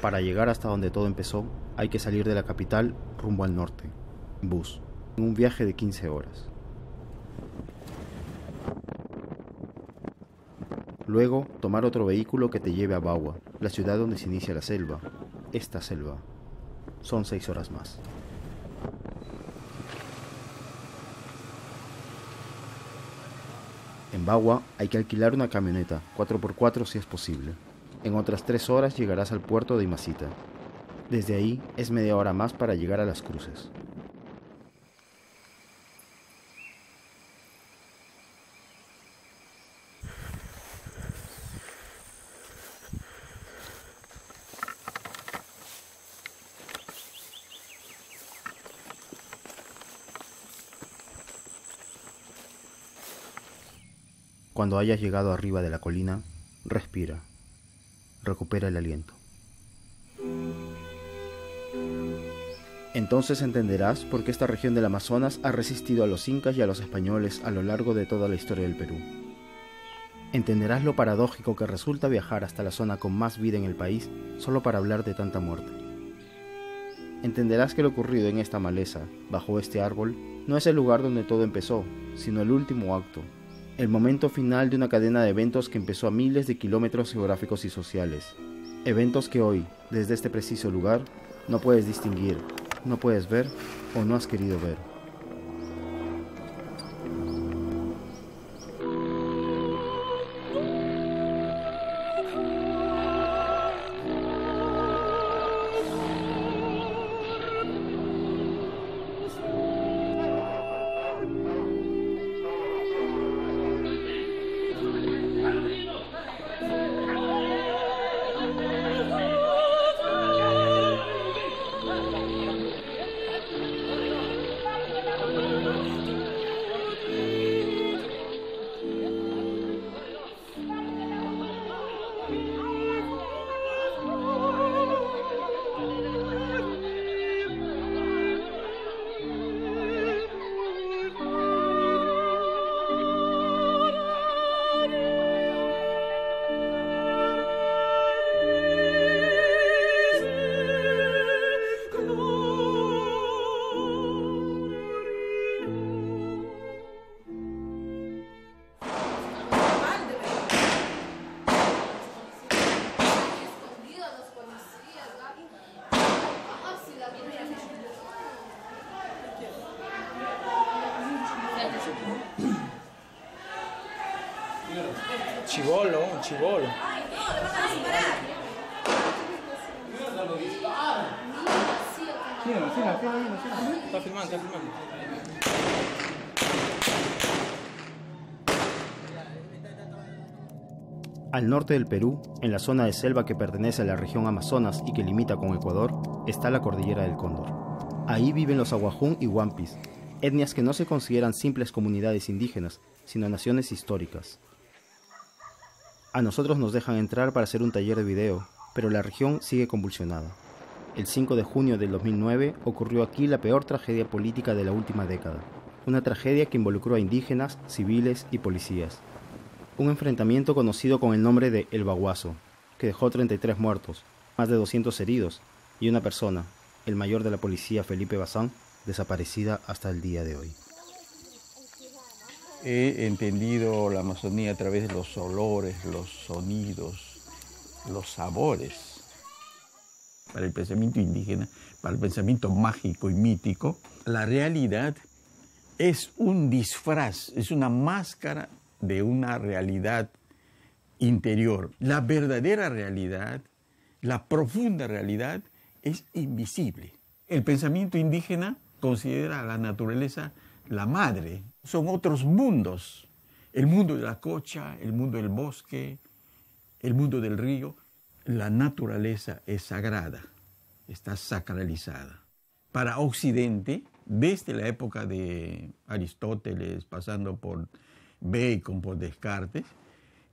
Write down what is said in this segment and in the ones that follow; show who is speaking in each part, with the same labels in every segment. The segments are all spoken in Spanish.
Speaker 1: Para llegar hasta donde todo empezó, hay que salir de la capital rumbo al norte, en bus, en un viaje de 15 horas. Luego, tomar otro vehículo que te lleve a Bawa, la ciudad donde se inicia la selva. Esta selva. Son 6 horas más. En Bawa hay que alquilar una camioneta, 4x4 si es posible. En otras 3 horas llegarás al puerto de Imacita. Desde ahí es media hora más para llegar a Las Cruces. Cuando hayas llegado arriba de la colina, respira. Recupera el aliento. Entonces entenderás por qué esta región del Amazonas ha resistido a los incas y a los españoles a lo largo de toda la historia del Perú. Entenderás lo paradójico que resulta viajar hasta la zona con más vida en el país solo para hablar de tanta muerte. Entenderás que lo ocurrido en esta maleza, bajo este árbol, no es el lugar donde todo empezó, sino el último acto, el momento final de una cadena de eventos que empezó a miles de kilómetros geográficos y sociales. Eventos que hoy, desde este preciso lugar, no puedes distinguir, no puedes ver o no has querido ver.
Speaker 2: Chibolo, un chibolo. Está filmando, está filmando.
Speaker 1: Al norte del Perú, en la zona de selva que pertenece a la región Amazonas y que limita con Ecuador, está la cordillera del Cóndor. Ahí viven los Aguajún y Huampis, etnias que no se consideran simples comunidades indígenas, sino naciones históricas. A nosotros nos dejan entrar para hacer un taller de video, pero la región sigue convulsionada. El 5 de junio del 2009 ocurrió aquí la peor tragedia política de la última década. Una tragedia que involucró a indígenas, civiles y policías. Un enfrentamiento conocido con el nombre de El Baguazo, que dejó 33 muertos, más de 200 heridos y una persona, el mayor de la policía Felipe Bazán, desaparecida hasta el día de hoy.
Speaker 3: He entendido la Amazonía a través de los olores, los sonidos, los sabores. Para el pensamiento indígena, para el pensamiento mágico y mítico, la realidad es un disfraz, es una máscara de una realidad interior. La verdadera realidad, la profunda realidad, es invisible. El pensamiento indígena considera a la naturaleza la madre. Son otros mundos. El mundo de la cocha, el mundo del bosque, el mundo del río. La naturaleza es sagrada, está sacralizada. Para Occidente, desde la época de Aristóteles, pasando por Bacon, por Descartes,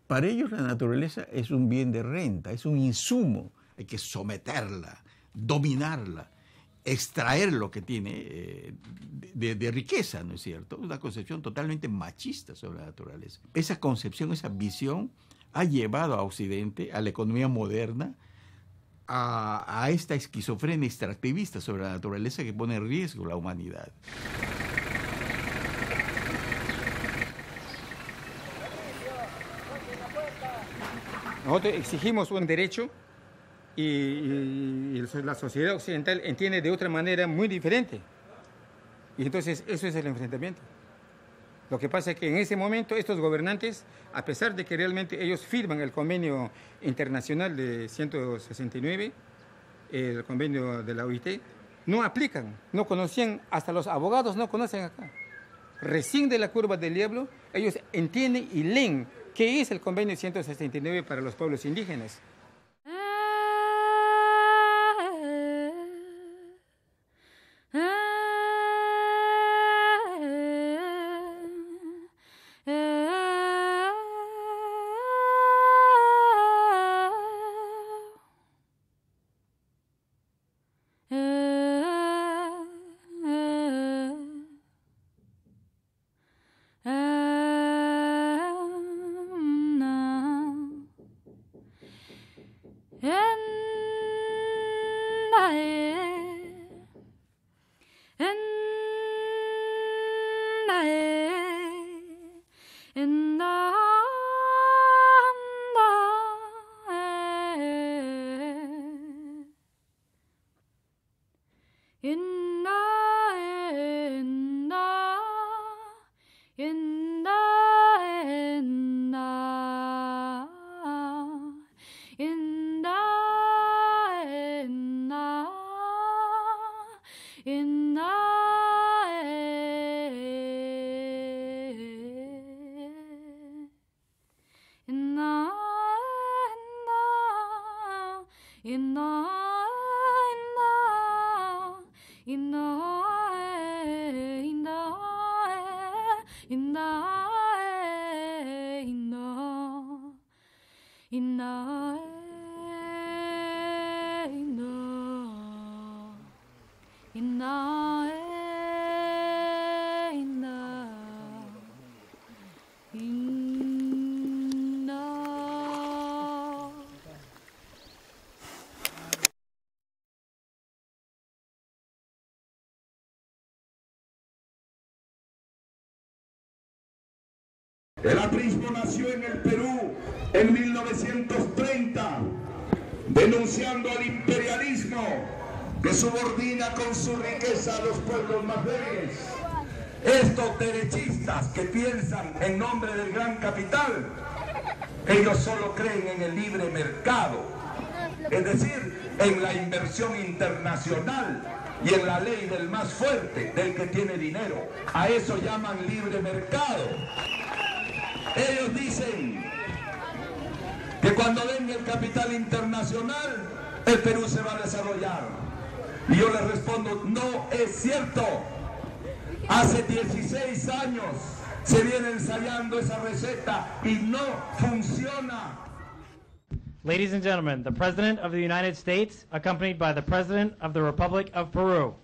Speaker 3: para ellos la naturaleza es un bien de renta, es un insumo. Hay que someterla, dominarla, extraer lo que tiene de riqueza, ¿no es cierto? Una concepción totalmente machista sobre la naturaleza. Esa concepción, esa visión ha llevado a Occidente, a la economía moderna, a esta esquizofrenia extractivista sobre la naturaleza que pone en riesgo la humanidad.
Speaker 4: Nosotros exigimos un derecho y la sociedad occidental entiende de otra manera muy diferente. Y entonces eso es el enfrentamiento. Lo que pasa es que en ese momento estos gobernantes, a pesar de que realmente ellos firman el convenio internacional de 169, el convenio de la OIT, no aplican, no conocían, hasta los abogados no conocen acá. Recién de la curva del diablo, ellos entienden y leen qué es el convenio 169 para los pueblos indígenas.
Speaker 5: El aprismo nació en el Perú en 1930, denunciando al imperialismo que subordina con su riqueza a los pueblos más débiles. Estos derechistas que piensan en nombre del gran capital, ellos solo creen en el libre mercado, es decir, en la inversión internacional y en la ley del más fuerte, del que tiene dinero. A eso llaman libre mercado. Ellos dicen que cuando venga el capital internacional, el Perú se va a desarrollar. Y yo les respondo, no es cierto. Hace 16 años se viene ensayando esa receta y no funciona.
Speaker 6: Ladies and gentlemen, the President of the United States, accompanied by the President of the Republic of Peru.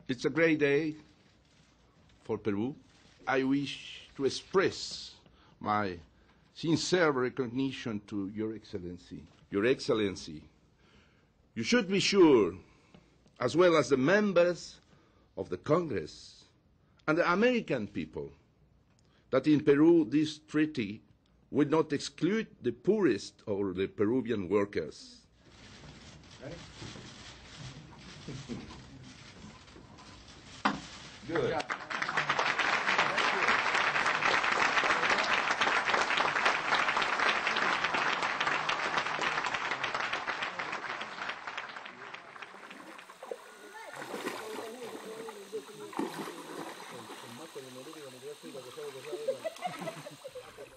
Speaker 7: It's a great day for Peru. I wish to express my sincere recognition to Your Excellency. Your Excellency, you should be sure, as well as the members of the Congress and the American people, that in Peru this treaty will not exclude the poorest or the Peruvian workers. Okay? Good.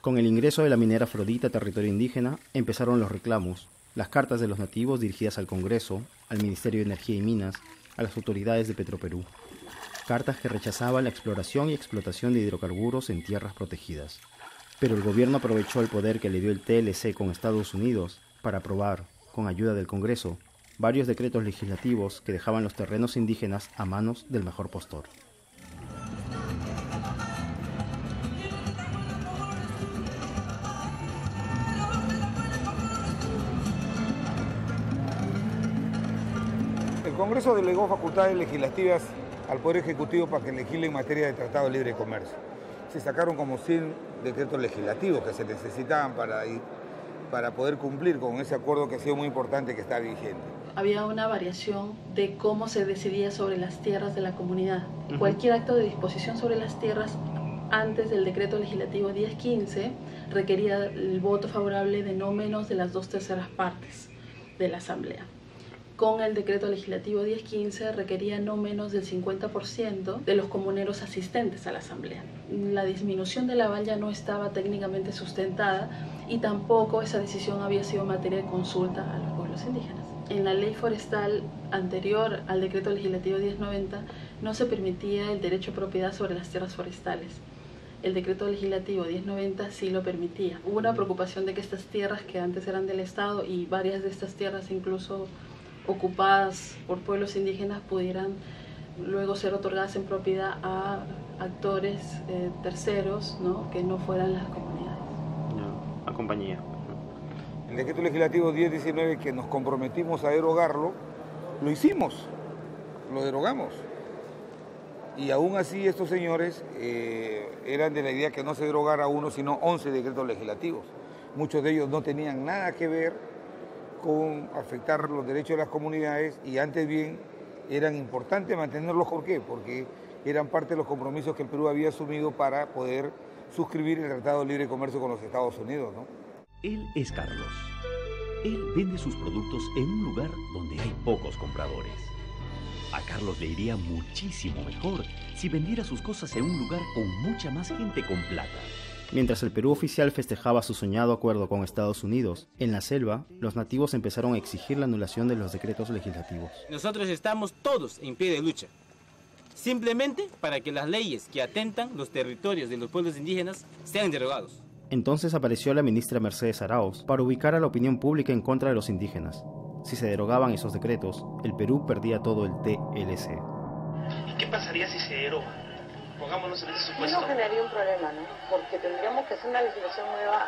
Speaker 1: Con el ingreso de la minera Afrodita a territorio indígena, empezaron los reclamos, las cartas de los nativos dirigidas al Congreso, al Ministerio de Energía y Minas, a las autoridades de Petroperú. Cartas que rechazaban la exploración y explotación de hidrocarburos en tierras protegidas. Pero el gobierno aprovechó el poder que le dio el TLC con Estados Unidos para aprobar, con ayuda del Congreso, varios decretos legislativos que dejaban los terrenos indígenas a manos del mejor postor.
Speaker 8: Congreso delegó facultades legislativas al Poder Ejecutivo para que legisle en materia de Tratado de Libre Comercio. Se sacaron como 100 decretos legislativos que se necesitaban para poder cumplir con ese acuerdo que ha sido muy importante, que está vigente.
Speaker 9: Había una variación de cómo se decidía sobre las tierras de la comunidad. Cualquier acto de disposición sobre las tierras antes del decreto legislativo 1015 requería el voto favorable de no menos de las 2/3 partes de la Asamblea. Con el decreto legislativo 1015 requería no menos del 50% de los comuneros asistentes a la Asamblea. La disminución del aval ya no estaba técnicamente sustentada y tampoco esa decisión había sido materia de consulta a los pueblos indígenas. En la ley forestal anterior al decreto legislativo 1090 no se permitía el derecho a propiedad sobre las tierras forestales. El decreto legislativo 1090 sí lo permitía. Hubo una preocupación de que estas tierras que antes eran del Estado y varias de estas tierras incluso ocupadas por pueblos indígenas pudieran luego ser otorgadas en propiedad a actores terceros, ¿no? Que no fueran las comunidades.
Speaker 1: A compañía.
Speaker 8: El decreto legislativo 1019, que nos comprometimos a derogarlo, lo hicimos, lo derogamos. Y aún así estos señores eran de la idea que no se derogara uno, sino 11 decretos legislativos. Muchos de ellos no tenían nada que ver con afectar los derechos de las comunidades y antes bien eran importantes mantenerlos. ¿Por qué? Porque eran parte de los compromisos que el Perú había asumido para poder suscribir el Tratado de Libre Comercio con los Estados Unidos, ¿no?
Speaker 10: Él es Carlos. Él vende sus productos en un lugar donde hay pocos compradores. A Carlos le iría muchísimo mejor si vendiera sus cosas en un lugar con mucha más gente con plata.
Speaker 1: Mientras el Perú oficial festejaba su soñado acuerdo con Estados Unidos, en la selva, los nativos empezaron a exigir la anulación de los decretos legislativos.
Speaker 2: Nosotros estamos todos en pie de lucha, simplemente para que las leyes que atentan los territorios de los pueblos indígenas sean derogados.
Speaker 1: Entonces apareció la ministra Mercedes Arauz para ubicar a la opinión pública en contra de los indígenas. Si se derogaban esos decretos, el Perú perdía todo el TLC.
Speaker 11: ¿Y qué pasaría si se deroga? Pongámonos en ese supuesto.
Speaker 12: No generaría un problema, ¿no? Porque tendríamos que hacer una legislación nueva,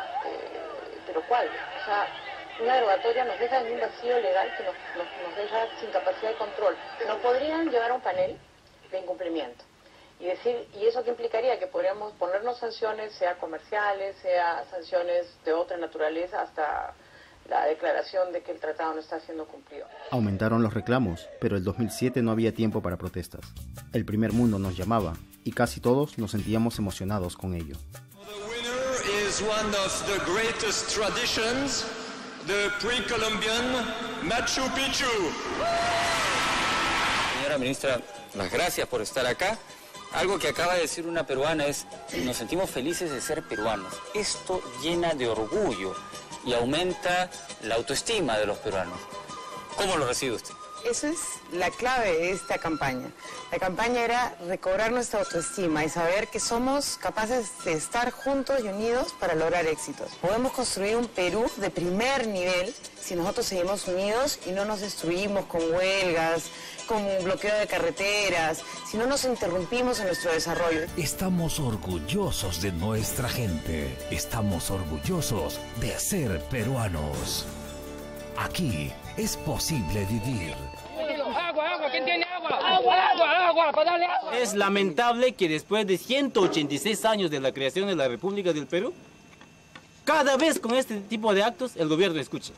Speaker 12: pero ¿cuál? O sea, una derogatoria nos deja en un vacío legal que nos deja sin capacidad de control. Nos podrían llevar a un panel de incumplimiento y decir, ¿y eso qué implicaría? Que podríamos ponernos sanciones, sea comerciales, sea sanciones de otra naturaleza, hasta la declaración de que el tratado no está siendo cumplido.
Speaker 1: Aumentaron los reclamos, pero el 2007 no había tiempo para protestas. El primer mundo nos llamaba y casi todos nos sentíamos emocionados con ello.
Speaker 13: The winner is one of the greatest traditions, the pre-Columbian Machu Picchu.
Speaker 14: Señora ministra, las gracias por estar acá. Algo que acaba de decir una peruana es, nos sentimos felices de ser peruanos. Esto llena de orgullo y aumenta la autoestima de los peruanos. ¿Cómo lo recibe usted?
Speaker 15: Esa es la clave de esta campaña. La campaña era recobrar nuestra autoestima y saber que somos capaces de estar juntos y unidos para lograr éxitos. Podemos construir un Perú de primer nivel si nosotros seguimos unidos y no nos destruimos con huelgas, con bloqueo de carreteras, si no nos interrumpimos en nuestro desarrollo.
Speaker 16: Estamos orgullosos de nuestra gente. Estamos orgullosos de ser peruanos. Aquí es posible vivir.
Speaker 2: Agua, ¿quién tiene agua? Agua, para darle agua. Es lamentable que después de 186 años de la creación de la República del Perú, cada vez con este tipo de actos el gobierno escucha.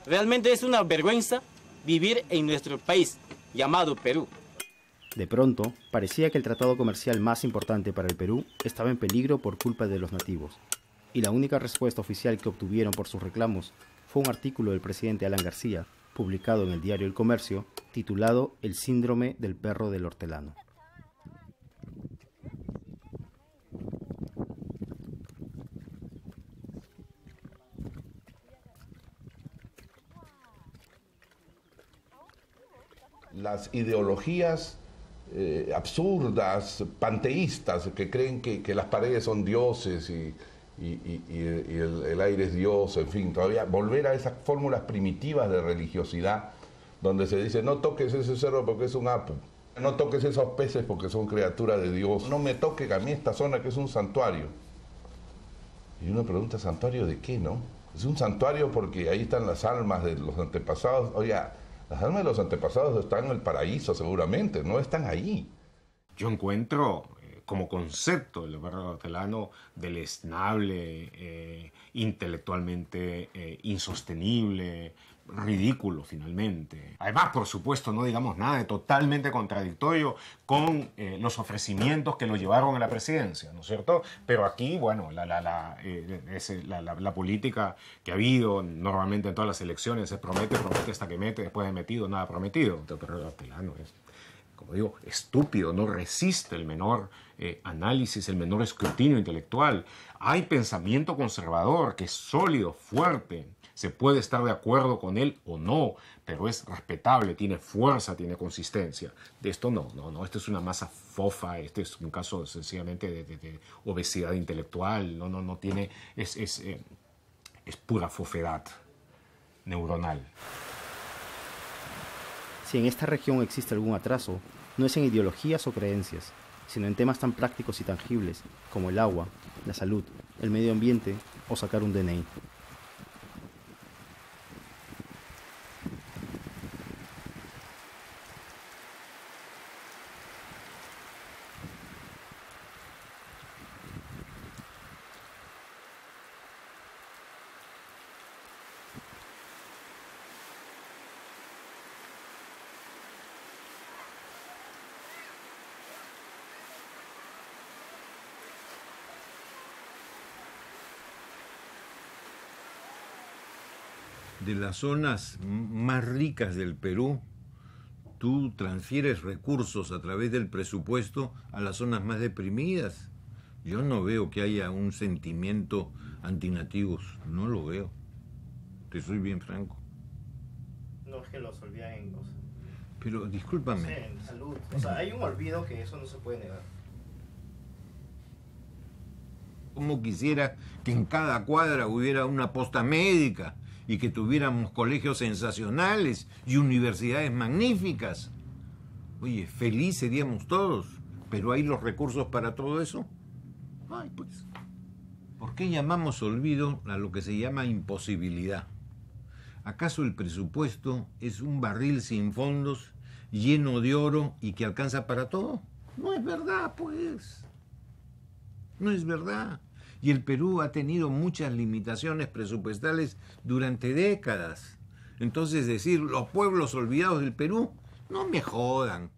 Speaker 2: Realmente es una vergüenza vivir en nuestro país, llamado Perú.
Speaker 1: De pronto, parecía que el tratado comercial más importante para el Perú estaba en peligro por culpa de los nativos. Y la única respuesta oficial que obtuvieron por sus reclamos fue un artículo del presidente Alan García, publicado en el diario El Comercio, titulado El síndrome del perro del hortelano.
Speaker 7: Las ideologías absurdas, panteístas, que creen que las paredes son dioses y el aire es Dios, en fin, todavía volver a esas fórmulas primitivas de religiosidad donde se dice no toques ese cerro porque es un apu, no toques esos peces porque son criaturas de Dios, no me toque a mí esta zona que es un santuario. Y uno pregunta, ¿santuario de qué, no? Es un santuario porque ahí están las almas de los antepasados. Oiga, Las almas de los antepasados están en el paraíso seguramente, no están ahí.
Speaker 17: Yo encuentro como concepto el barrio hortelano deleznable, intelectualmente insostenible, ridículo finalmente. Además, por supuesto, no digamos nada de totalmente contradictorio con los ofrecimientos que lo llevaron a la presidencia, ¿no es cierto? Pero aquí, bueno, la política que ha habido normalmente en todas las elecciones es promete hasta que mete, después de metido, nada prometido. El barrio hortelano es, como digo, estúpido, no resiste el menor análisis, el menor escrutinio intelectual. Hay pensamiento conservador que es sólido, fuerte. Se puede estar de acuerdo con él o no, pero es respetable, tiene fuerza, tiene consistencia. De esto no, esto es una masa fofa, este es un caso sencillamente de obesidad intelectual, no tiene, es pura fofedad neuronal.
Speaker 1: Si en esta región existe algún atraso, no es en ideologías o creencias, sino en temas tan prácticos y tangibles como el agua, la salud, el medio ambiente o sacar un DNI.
Speaker 3: De las zonas más ricas del Perú, tú transfieres recursos a través del presupuesto a las zonas más deprimidas. Yo no veo que haya un sentimiento antinativos, no lo veo. Te soy bien franco.
Speaker 1: No es que los olviden, o sea,
Speaker 3: pero discúlpame.
Speaker 1: no sé, en salud. O sea, hay un olvido que eso no se puede negar.
Speaker 3: Como quisiera que en cada cuadra hubiera una posta médica y que tuviéramos colegios sensacionales y universidades magníficas. Oye, feliz seríamos todos, pero ¿hay los recursos para todo eso? Ay, pues. ¿Por qué llamamos olvido a lo que se llama imposibilidad? ¿Acaso el presupuesto es un barril sin fondos, lleno de oro y que alcanza para todo? No es verdad, pues. No es verdad. Y el Perú ha tenido muchas limitaciones presupuestales durante décadas. Entonces decir, los pueblos olvidados del Perú, no me jodan.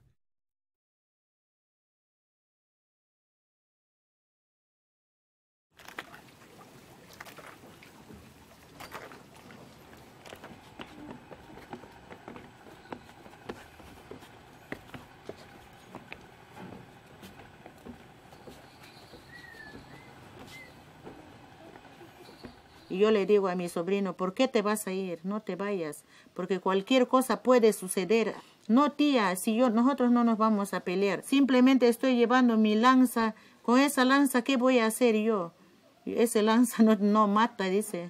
Speaker 18: Y yo le digo a mi sobrino, ¿por qué te vas a ir? No te vayas, porque cualquier cosa puede suceder. No, tía, nosotros no nos vamos a pelear. Simplemente estoy llevando mi lanza. Con esa lanza, ¿qué voy a hacer yo? Ese lanza no mata, dice.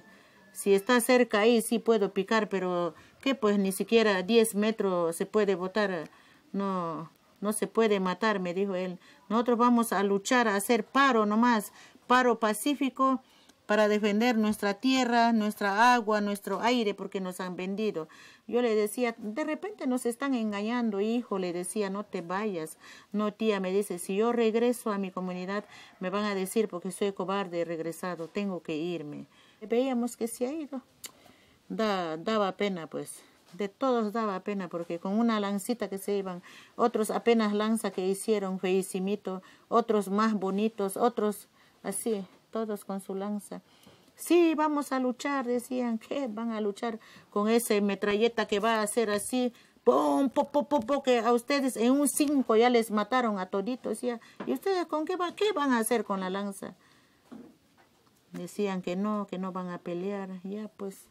Speaker 18: Si está cerca ahí, sí puedo picar, pero ¿qué? Pues ni siquiera 10 metros se puede botar. No se puede matar, me dijo él. Nosotros vamos a luchar, a hacer paro nomás, paro pacífico, para defender nuestra tierra, nuestra agua, nuestro aire, porque nos han vendido. Yo le decía, de repente nos están engañando, hijo, le decía, no te vayas. No, tía, me dice, si yo regreso a mi comunidad, me van a decir, porque soy cobarde, he regresado, tengo que irme. Veíamos que se ha ido. Daba pena, pues. De todos daba pena, porque con una lancita que se iban, otros apenas lanza que hicieron, feicimito, otros más bonitos, otros así, todos con su lanza. Sí, vamos a luchar, decían. ¿Qué van a luchar con ese metralleta que va a hacer así? ¡Pum, pum, pum, pum, pum! Que a ustedes en un 5 ya les mataron a toditos. Decía, ¿y ustedes con qué van a hacer con la lanza? Decían que no van a pelear. Ya, pues.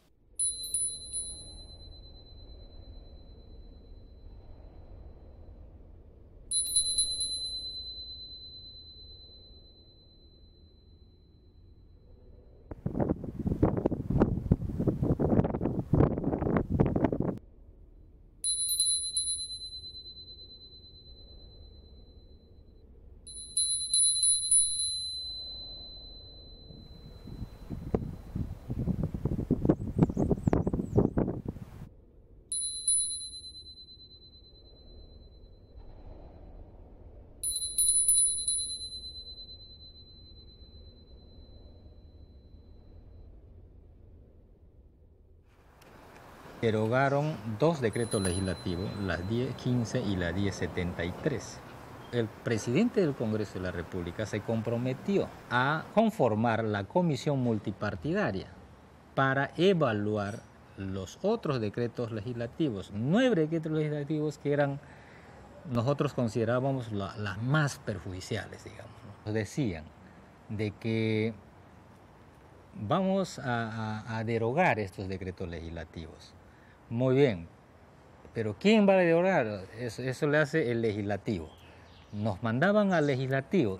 Speaker 19: Derogaron 2 decretos legislativos, la 1015 y la 1073. El presidente del Congreso de la República se comprometió a conformar la comisión multipartidaria para evaluar los otros decretos legislativos, 9 decretos legislativos que nosotros considerábamos las más perjudiciales, digamos. Nos decían de que vamos a derogar estos decretos legislativos. Muy bien, pero ¿quién va a derogar? Eso le hace el legislativo. Nos mandaban al legislativo